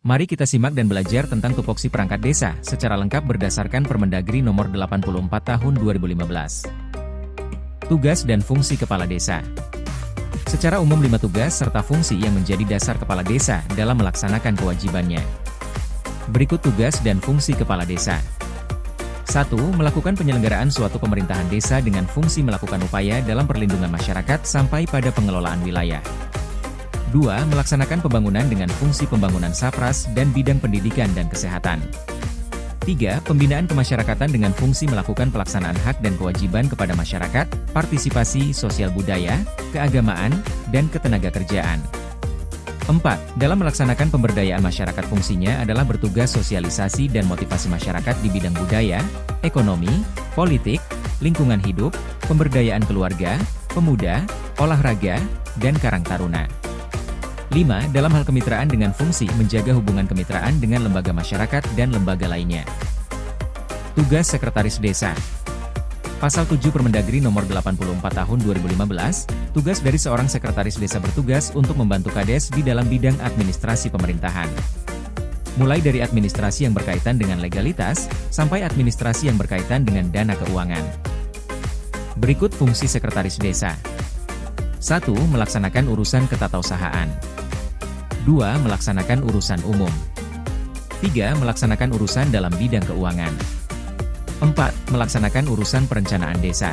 Mari kita simak dan belajar tentang tupoksi perangkat desa secara lengkap berdasarkan Permendagri Nomor 84 Tahun 2015. Tugas dan fungsi kepala desa. Secara umum 5 tugas serta fungsi yang menjadi dasar kepala desa dalam melaksanakan kewajibannya. Berikut tugas dan fungsi kepala desa. 1. Melakukan penyelenggaraan suatu pemerintahan desa dengan fungsi melakukan upaya dalam perlindungan masyarakat sampai pada pengelolaan wilayah. 2. Melaksanakan pembangunan dengan fungsi pembangunan sapras dan bidang pendidikan dan kesehatan. 3. Pembinaan kemasyarakatan dengan fungsi melakukan pelaksanaan hak dan kewajiban kepada masyarakat, partisipasi sosial budaya, keagamaan, dan ketenagakerjaan. 4. Dalam melaksanakan pemberdayaan masyarakat fungsinya adalah bertugas sosialisasi dan motivasi masyarakat di bidang budaya, ekonomi, politik, lingkungan hidup, pemberdayaan keluarga, pemuda, olahraga, dan karang taruna. 5. Dalam hal kemitraan dengan fungsi menjaga hubungan kemitraan dengan lembaga masyarakat dan lembaga lainnya. Tugas Sekretaris Desa. Pasal 7 Permendagri Nomor 84 Tahun 2015, tugas dari seorang sekretaris desa bertugas untuk membantu Kades di dalam bidang administrasi pemerintahan. Mulai dari administrasi yang berkaitan dengan legalitas, sampai administrasi yang berkaitan dengan dana keuangan. Berikut fungsi Sekretaris Desa. 1. Melaksanakan urusan ketatausahaan. 2. Melaksanakan urusan umum. 3. Melaksanakan urusan dalam bidang keuangan. 4. Melaksanakan urusan perencanaan desa.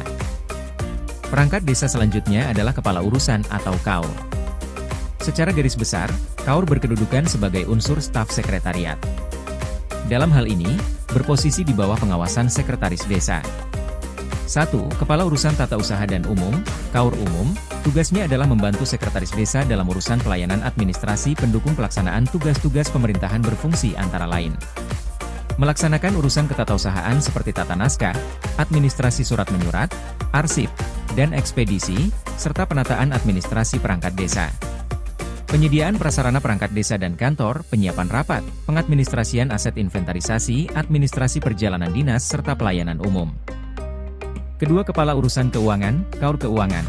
Perangkat desa selanjutnya adalah kepala urusan atau KAUR. Secara garis besar, KAUR berkedudukan sebagai unsur staf sekretariat. Dalam hal ini, berposisi di bawah pengawasan Sekretaris Desa. 1. Kepala Urusan Tata Usaha dan Umum, KAUR Umum, tugasnya adalah membantu Sekretaris Desa dalam urusan pelayanan administrasi pendukung pelaksanaan tugas-tugas pemerintahan berfungsi antara lain. Melaksanakan urusan ketatausahaan seperti tata naskah, administrasi surat menyurat, arsip, dan ekspedisi, serta penataan administrasi perangkat desa. Penyediaan prasarana perangkat desa dan kantor, penyiapan rapat, pengadministrasian aset inventarisasi, administrasi perjalanan dinas, serta pelayanan umum. Kedua, Kepala Urusan Keuangan, KAUR Keuangan.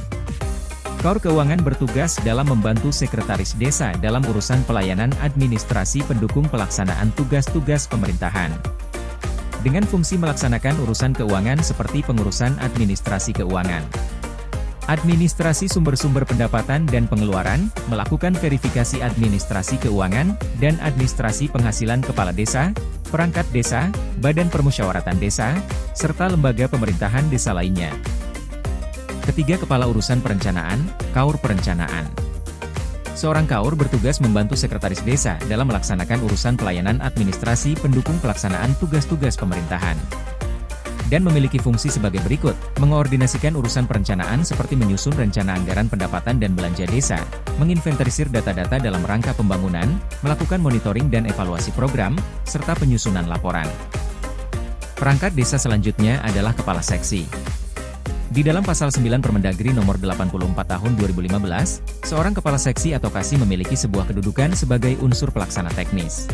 KAUR Keuangan bertugas dalam membantu Sekretaris Desa dalam urusan pelayanan administrasi pendukung pelaksanaan tugas-tugas pemerintahan. Dengan fungsi melaksanakan urusan keuangan seperti pengurusan administrasi keuangan, administrasi sumber-sumber pendapatan dan pengeluaran, melakukan verifikasi administrasi keuangan, dan administrasi penghasilan kepala desa, perangkat desa, badan permusyawaratan desa, serta lembaga pemerintahan desa lainnya. Ketiga, Kepala Urusan Perencanaan, KAUR Perencanaan. Seorang KAUR bertugas membantu Sekretaris Desa dalam melaksanakan urusan pelayanan administrasi pendukung pelaksanaan tugas-tugas pemerintahan. Dan memiliki fungsi sebagai berikut, mengoordinasikan urusan perencanaan seperti menyusun rencana anggaran pendapatan dan belanja desa, menginventarisir data-data dalam rangka pembangunan, melakukan monitoring dan evaluasi program, serta penyusunan laporan. Perangkat desa selanjutnya adalah Kepala Seksi. Di dalam Pasal 9 Permendagri Nomor 84 Tahun 2015, seorang Kepala Seksi atau Kasih memiliki sebuah kedudukan sebagai unsur pelaksana teknis.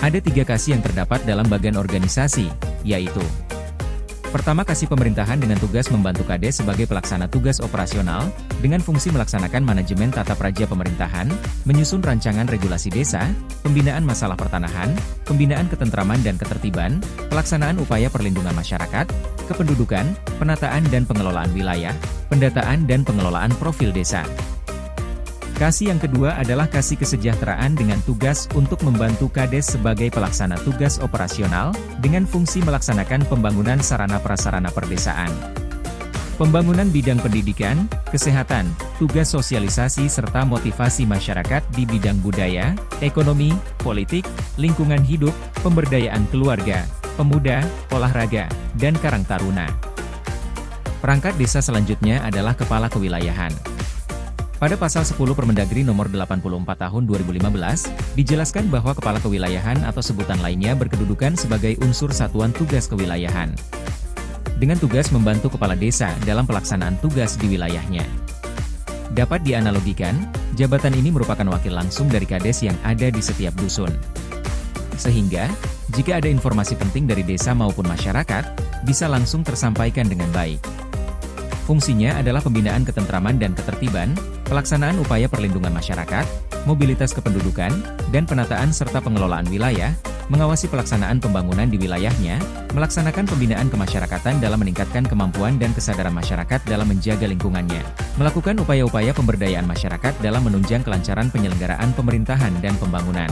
Ada 3 kasih yang terdapat dalam bagian organisasi, yaitu: pertama, Kasih Pemerintahan dengan tugas membantu Kades sebagai pelaksana tugas operasional, dengan fungsi melaksanakan manajemen tata praja pemerintahan, menyusun rancangan regulasi desa, pembinaan masalah pertanahan, pembinaan ketentraman dan ketertiban, pelaksanaan upaya perlindungan masyarakat, kependudukan, penataan dan pengelolaan wilayah, pendataan dan pengelolaan profil desa. Kasih yang kedua adalah Kasih Kesejahteraan dengan tugas untuk membantu Kades sebagai pelaksana tugas operasional, dengan fungsi melaksanakan pembangunan sarana-prasarana perdesaan, pembangunan bidang pendidikan, kesehatan, tugas sosialisasi serta motivasi masyarakat di bidang budaya, ekonomi, politik, lingkungan hidup, pemberdayaan keluarga, pemuda, olahraga, dan karang taruna. Perangkat desa selanjutnya adalah Kepala Kewilayahan. Pada Pasal 10 Permendagri Nomor 84 Tahun 2015, dijelaskan bahwa Kepala Kewilayahan atau sebutan lainnya berkedudukan sebagai unsur satuan tugas kewilayahan, dengan tugas membantu Kepala Desa dalam pelaksanaan tugas di wilayahnya. Dapat dianalogikan, jabatan ini merupakan wakil langsung dari Kades yang ada di setiap dusun. Sehingga, jika ada informasi penting dari desa maupun masyarakat, bisa langsung tersampaikan dengan baik. Fungsinya adalah pembinaan ketentraman dan ketertiban, pelaksanaan upaya perlindungan masyarakat, mobilitas kependudukan, dan penataan serta pengelolaan wilayah, mengawasi pelaksanaan pembangunan di wilayahnya, melaksanakan pembinaan kemasyarakatan dalam meningkatkan kemampuan dan kesadaran masyarakat dalam menjaga lingkungannya, melakukan upaya-upaya pemberdayaan masyarakat dalam menunjang kelancaran penyelenggaraan pemerintahan dan pembangunan.